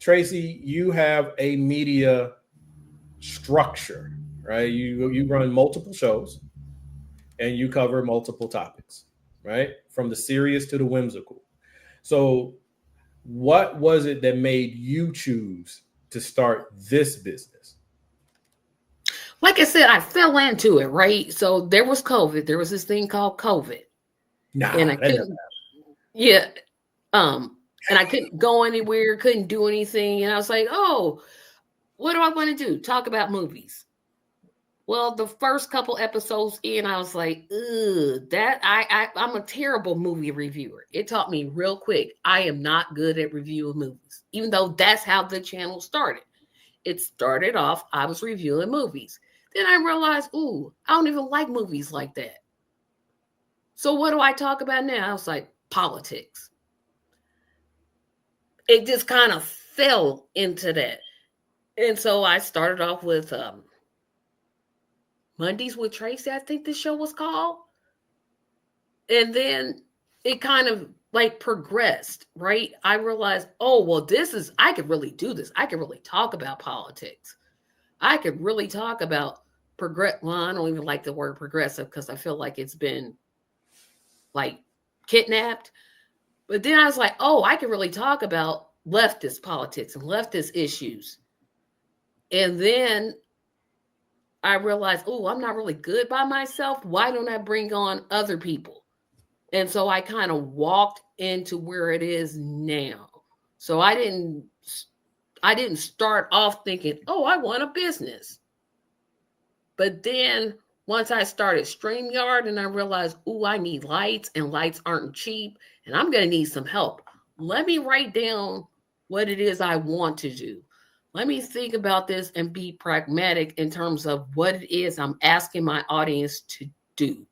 Tracy, you have a media structure, right? You run multiple shows and you cover multiple topics, right? From the serious to the whimsical. So, what was it that made you choose to start this business? Like I said, I fell into it, right? So there was COVID. There was this thing called COVID. And Nah, I that never couldn't, yeah. And I couldn't go anywhere, couldn't do anything. And I was like, oh, what do I want to do? Talk about movies. Well, the first couple episodes in, I was like, ugh, I'm a terrible movie reviewer. It taught me real quick. I am not good at reviewing movies, even though that's how the channel started. It started off, I was reviewing movies. Then I realized, ooh, I don't even like movies like that. So what do I talk about now? I was like, politics. It just kind of fell into that. And so I started off with Mondays with Tracy, I think the show was called. And then it kind of like progressed, right? I realized, oh, well, I could really do this. I could really talk about politics. I could really talk about well, I don't even like the word progressive because I feel like it's been like kidnapped. But then I was like, oh, I could really talk about leftist politics and leftist issues. And then I realized, oh, I'm not really good by myself. Why don't I bring on other people? And so I kind of walked into where it is now. So I didn't start off thinking, oh, I want a business. But then once I started StreamYard and I realized, oh, I need lights and lights aren't cheap and I'm going to need some help. Let me write down what it is I want to do. Let me think about this and be pragmatic in terms of what it is I'm asking my audience to do.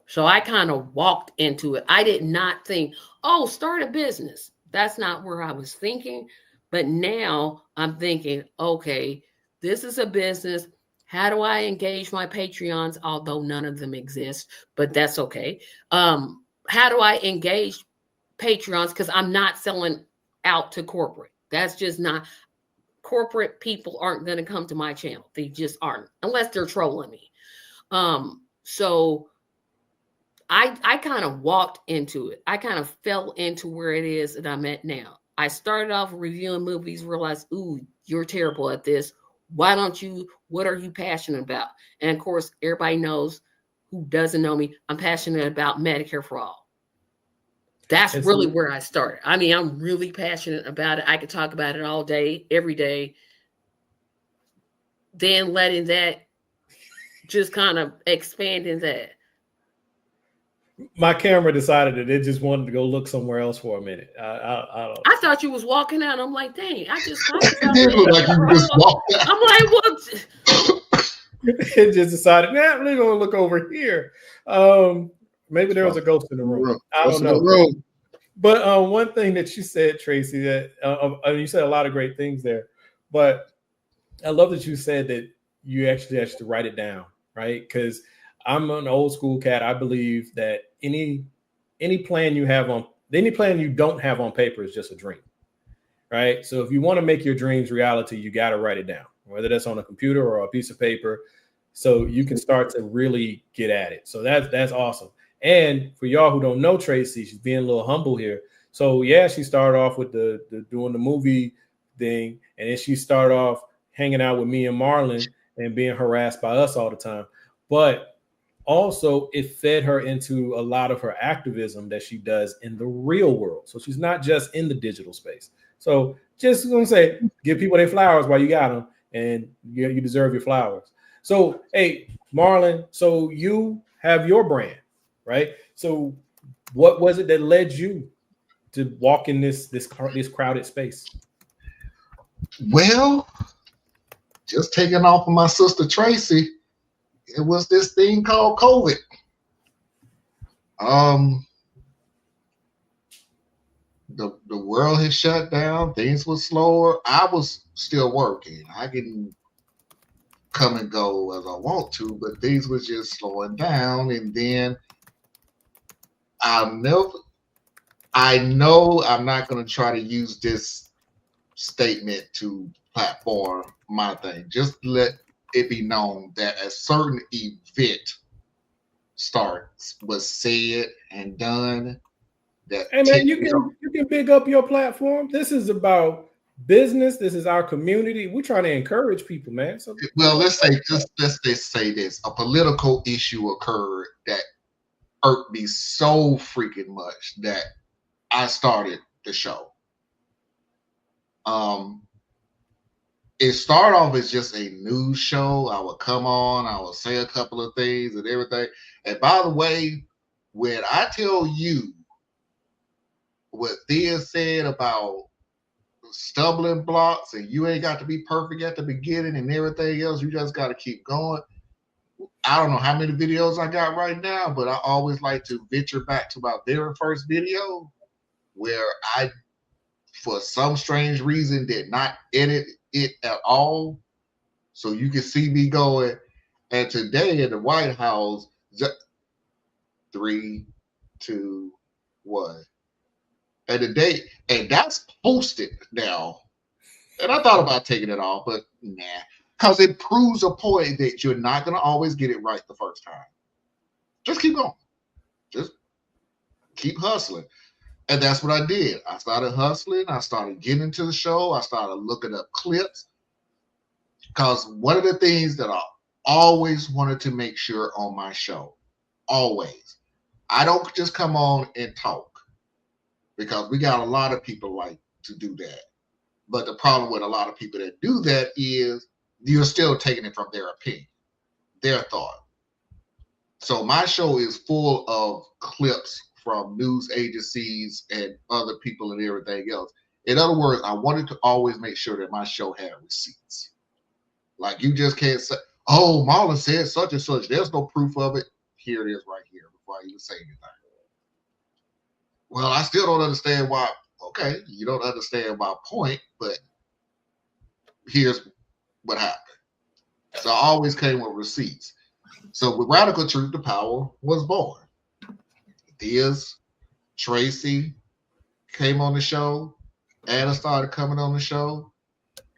So I kind of walked into it. I did not think, oh, start a business. That's not where I was thinking. But now I'm thinking, okay, this is a business. How do I engage my Patreons? Although none of them exist, but that's okay. How do I engage Patreons? Because I'm not selling out to corporate. That's just not, corporate people aren't going to come to my channel. They just aren't, unless they're trolling me. So I kind of walked into it. I kind of fell into where it is that I'm at now. I started off reviewing movies, realized, ooh, you're terrible at this. What are you passionate about? And of course, everybody knows, who doesn't know me, I'm passionate about Medicare for all. That's really where I started. I mean, I'm really passionate about it. I could talk about it all day, every day. Then letting that just kind of expand in that. My camera decided that it just wanted to go look somewhere else for a minute. I thought you was walking out. I'm like, dang, I just talked about it. I'm like, what? It just decided, nah, I'm gonna look over here. Maybe there was a ghost in the room. I don't know. But one thing that you said, Tracy, that you said a lot of great things there. But I love that you said that you actually have to write it down, right? Because I'm an old school cat. I believe that any plan you don't have on paper is just a dream, right? So if you want to make your dreams reality, you got to write it down, whether that's on a computer or a piece of paper, so you can start to really get at it. So that's awesome. And for y'all who don't know Tracy, she's being a little humble here. So yeah, she started off with the doing the movie thing, and then she started off hanging out with me and Marlon and being harassed by us all the time. But also, it fed her into a lot of her activism that she does in the real world. So she's not just in the digital space. So just going to say, give people their flowers while you got them, and you deserve your flowers. So, hey, Marlon, so you have your brand, right? So what was it that led you to walk in this crowded space? Well, just taking off of my sister Tracy, it was this thing called COVID. The world had shut down. Things were slower. I was still working. I didn't come and go as I want to, but things were just slowing down. And then I know I'm not going to try to use this statement to platform my thing. Just let it be known that a certain event was said and done. That and man, you can big up your platform. This is about business. This is our community. We're trying to encourage people, man. So, well, let's say this: a political issue occurred that irked me so freaking much that I started the show. It started off as just a news show. I would come on, I would say a couple of things and everything. And by the way, when I tell you what Thea said about stumbling blocks and you ain't got to be perfect at the beginning and everything else, you just got to keep going. I don't know how many videos I got right now, but I always like to venture back to my very first video where I, for some strange reason, did not edit it at all. So you can see me going. And today in the White House, 3, 2, 1. And the date, and that's posted now. And I thought about taking it off, but nah. Because it proves a point that you're not going to always get it right the first time. Just keep going. Just keep hustling. And that's what I did. I started hustling. I started getting into the show. I started looking up clips. Because one of the things that I always wanted to make sure on my show, always, I don't just come on and talk. Because we got a lot of people like to do that. But the problem with a lot of people that do that is you're still taking it from their opinion, their thought. So my show is full of clips from news agencies and other people and everything else. In other words, I wanted to always make sure that my show had receipts. Like you just can't say, oh, Marlon said such and such. There's no proof of it. Here it is right here before I even say anything. Well, I still don't understand why. Okay, you don't understand my point, but here's what happened. So I always came with receipts. So with Radical Truth to Power was born. Diaz, Tracy came on the show. Anna started coming on the show.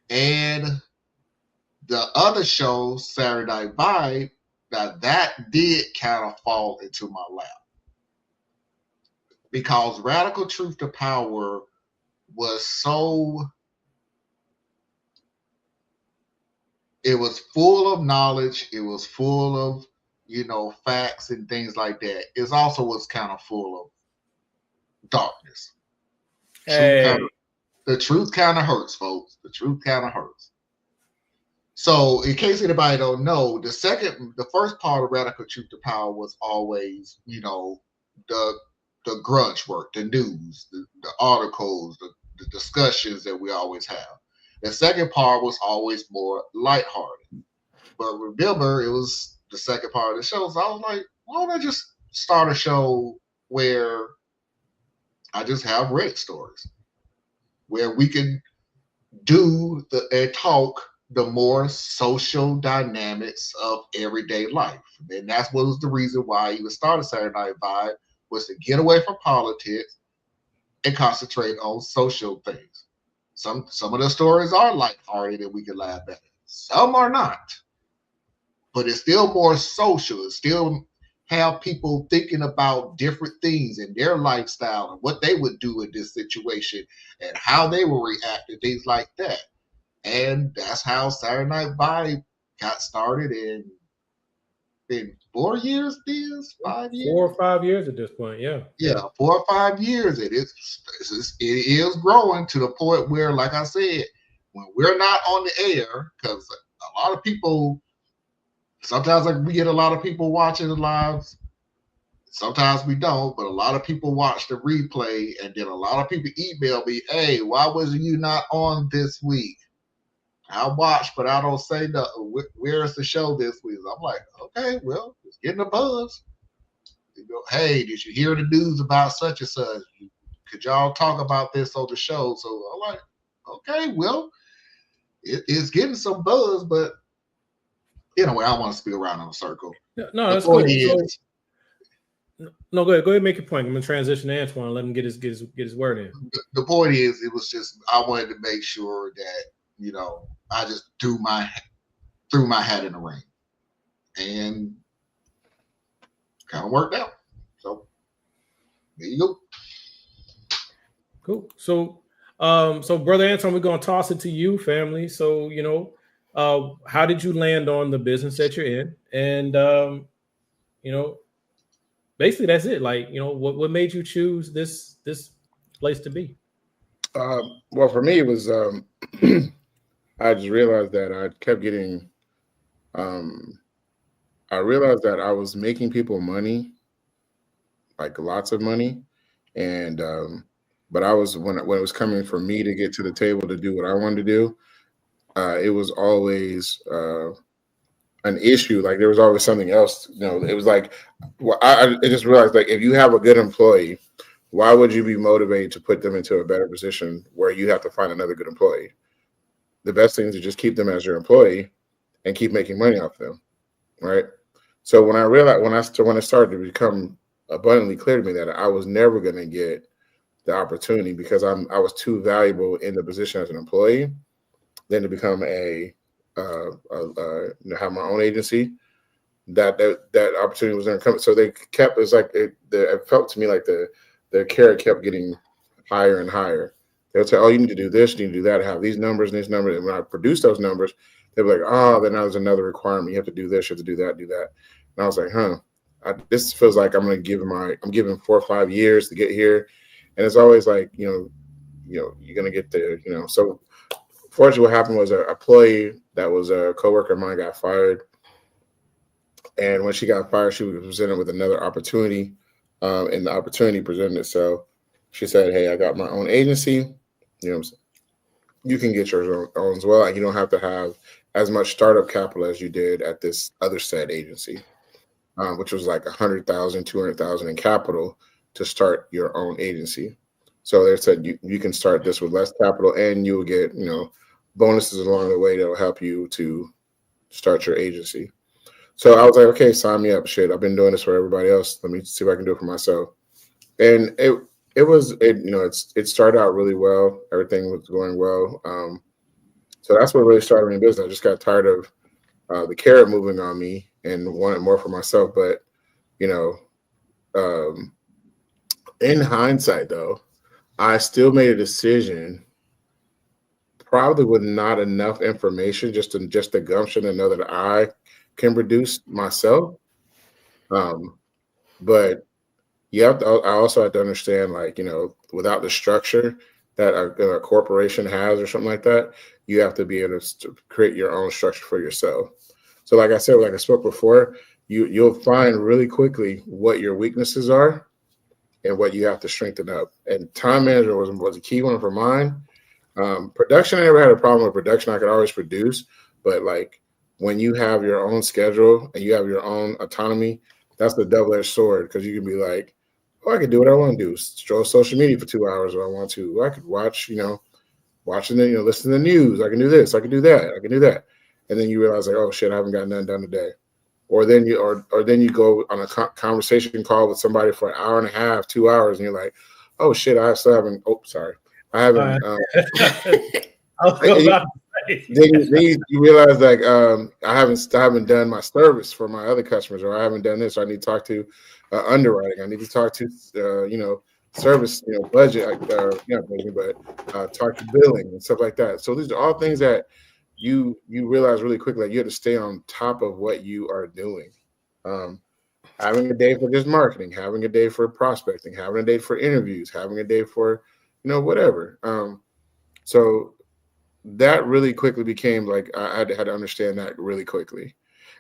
And the other show, Saturday Night Vibe, that did kind of fall into my lap. Because Radical Truth to Power was so, it was full of knowledge. It was full of, facts and things like that. It also was kind of full of darkness. Hey. The truth kind of hurts, folks. The truth kind of hurts. So in case anybody don't know, the first part of Radical Truth to Power was always, the grudge work, the news, the articles, the discussions that we always have. The second part was always more lighthearted. But remember, it was the second part of the show. So I was like, why don't I just start a show where I just have Reddit stories, where we can do and talk the more social dynamics of everyday life. And that's what was the reason why I even started Saturday Night Vibe, was to get away from politics and concentrate on social things. Some of the stories are lighthearted and we can laugh at it. Some are not. But it's still more social. It still have people thinking about different things in their lifestyle and what they would do in this situation and how they will react to things like that. And that's how Saturday Night Vibe got started in 4 years, 5 years? 4 or 5 years at this point, yeah. Yeah, 4 or 5 years. It is growing to the point where, like I said, when we're not on the air, because a lot of people, sometimes we get a lot of people watching the lives. Sometimes we don't, but a lot of people watch the replay, and then a lot of people email me, hey, why wasn't you not on this week? I watch, but I don't say nothing. Where's the show this week? I'm like, okay, well, it's getting a buzz. You go, hey, did you hear the news about such and such? Could y'all talk about this on the show? So I'm like, okay, well, it's getting some buzz, but anyway, I want to speak around in a circle. No, that's cool. No, go ahead, make your point. I'm gonna transition to Antoine. Let him get his word in. The point is, it was just I wanted to make sure that I just threw my hat in the ring, and kind of worked out. So there you go. Cool. So, Brother Antoine, we're gonna toss it to you, family. So, how did you land on the business that you're in? And basically that's it. Like, what made you choose this place to be? Well, for me, it was I just realized that I kept getting. I realized that I was making people money, like lots of money, and but I was when it was coming for me to get to the table to do what I wanted to do, it was always an issue. Like there was always something else. It was like I just realized, like, if you have a good employee, why would you be motivated to put them into a better position where you have to find another good employee? The best thing is to just keep them as your employee and keep making money off them, right? So when I realized when it started to become abundantly clear to me that I was never going to get the opportunity because I was too valuable in the position as an employee, then to become have my own agency, that opportunity was going to come. So they kept, it's like it felt to me like the carrot kept getting higher and higher. They would say, "Oh, you need to do this, you need to do that, have these numbers and these numbers." And when I produced those numbers, they'd be like, "Oh, then there's another requirement. You have to do this, you have to do that, do that." And I was like, this feels like I'm giving 4 or 5 years to get here. And it's always like, you're going to get there, So fortunately, what happened was an employee that was a coworker of mine got fired. And when she got fired, she was presented with another opportunity. And the opportunity presented itself. She said, "Hey, I got my own agency. You can get yours own as well. And you don't have to have as much startup capital as you did at this other said agency," which was like $100,000, $200,000 in capital to start your own agency. So they said you can start this with less capital and you will get, bonuses along the way that will help you to start your agency. So I was like, okay, sign me up. Shit, I've been doing this for everybody else. Let me see if I can do it for myself. And it started out really well. Everything was going well. So that's what really started me in business. I just got tired of the carrot moving on me and wanted more for myself. But, in hindsight, though, I still made a decision, probably with not enough information, just the gumption to know that I can produce myself. But I also have to understand, like, without the structure that a corporation has or something like that, you have to be able to create your own structure for yourself. So like I said, like I spoke before, you'll find really quickly what your weaknesses are and what you have to strengthen up. And time management was a key one for mine. Production, I never had a problem with production. I could always produce, but like when you have your own schedule and you have your own autonomy, that's the double-edged sword, because you can be like, "Oh, I can do what I want to do. Stroll social media for 2 hours if I want to. I could watch, listen to the news. I can do this. I can do that. I can do that." And then you realize, like, "Oh shit, I haven't got nothing done today." Or then you go on a conversation call with somebody for an hour and a half, 2 hours, and you're like, "Oh shit, I still haven't." Oh, sorry, I haven't. Then you realize, like, I haven't done my service for my other customers, or I haven't done this. Or I need to talk to underwriting. I need to talk to service, budget, but talk to billing and stuff like that. So these are all things that you realize really quickly, like, you have to stay on top of what you are doing. Having a day for just marketing, having a day for prospecting, having a day for interviews, having a day for whatever. So that really quickly became like I had to understand that really quickly,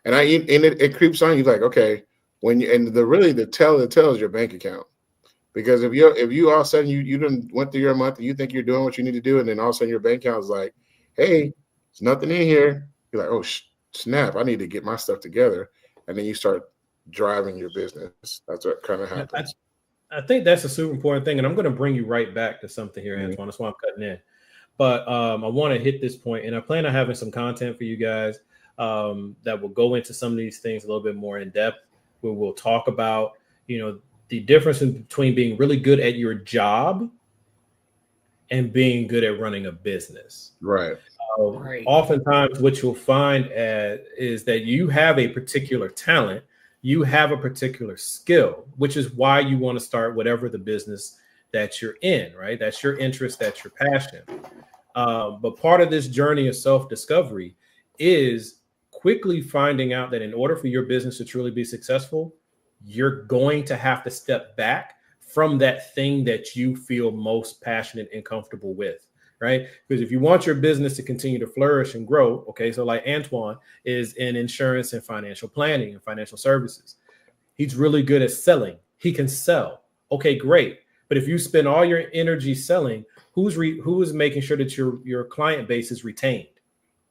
and it creeps on you, like, okay, the tell is your bank account. Because if you all of a sudden you done went through your month and you think you're doing what you need to do, and then all of a sudden your bank account is like, "Hey, there's nothing in here," you're like, "Oh snap, I need to get my stuff together," and then you start driving your business. That's what kind of happens. I think that's a super important thing, and I'm going to bring you right back to something here, Antoine. That's why I'm cutting in. But I want to hit this point, and I plan on having some content for you guys that will go into some of these things a little bit more in depth, where we'll talk about, the difference between being really good at your job and being good at running a business. Right. Right. Oftentimes what you'll find is that you have a particular talent, you have a particular skill, which is why you want to start whatever the business that you're in, right? That's your interest, that's your passion. But part of this journey of self-discovery is quickly finding out that in order for your business to truly be successful, you're going to have to step back from that thing that you feel most passionate and comfortable with, right? Because if you want your business to continue to flourish and grow, okay, so like Antoine is in insurance and financial planning and financial services. He's really good at selling. He can sell. Okay, great. But if you spend all your energy selling, who's making sure that your client base is retained,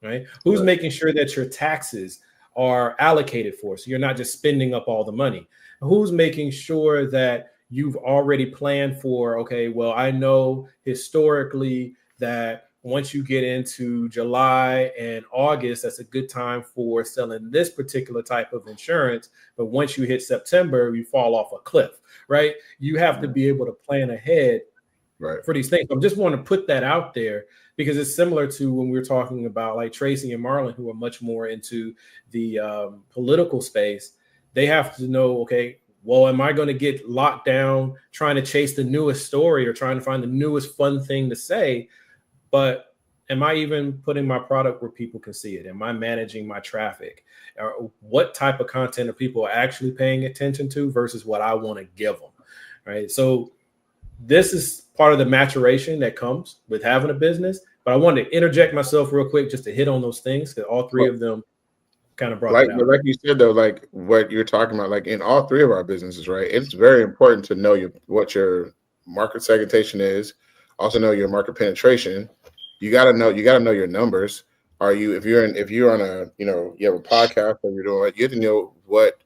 right? Who's making sure that your taxes are allocated for, so you're not just spending up all the money? Who's making sure that you've already planned for, okay, well, I know historically that once you get into July and August, that's a good time for selling this particular type of insurance. But once you hit September, you fall off a cliff, right? You have to be able to plan ahead for these things. I just want to put that out there because it's similar to when we were talking about like Tracy and Marlon, who are much more into the political space. They have to know, okay, well, am I going to get locked down trying to chase the newest story or trying to find the newest fun thing to say? But am I even putting my product where people can see it? Am I managing my traffic? What type of content are people actually paying attention to versus what I want to give them, right? So this is part of the maturation that comes with having a business. But I wanted to interject myself real quick just to hit on those things because all three of them kind of brought it out. Like you said, though, like what you're talking about, like in all three of our businesses, right? It's very important to know what your market segmentation is. Also know your market penetration. You gotta know your numbers. If you're on a, you have a podcast or you're doing it, you have to know what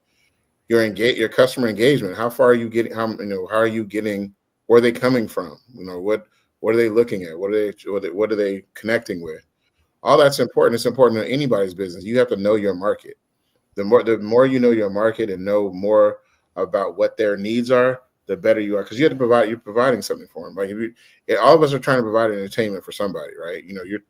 your customer engagement. How far are you getting? How are you getting? Where are they coming from? What are they looking at? What are they connecting with? All that's important. It's important in anybody's business. You have to know your market. The more you know your market and know more about what their needs are, the better you are, because you're providing something for them. Like all of us are trying to provide entertainment for somebody, right? You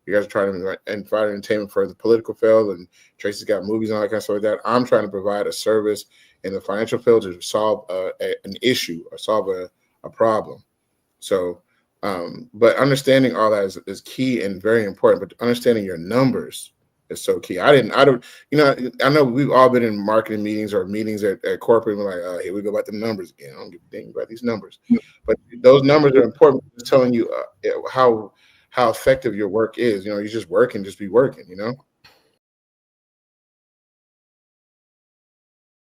guys are trying to provide entertainment for the political field, and Tracy's got movies and all that kind of stuff like that. I'm trying to provide a service in the financial field to solve an issue or solve a problem. So, but understanding all that is key and very important. But understanding your numbers is so key. I know we've all been in marketing meetings or meetings at corporate. And we're like, here we go about the numbers again. I don't give a dang about these numbers. But those numbers are important. It's telling you how effective your work is. You just work and just be working,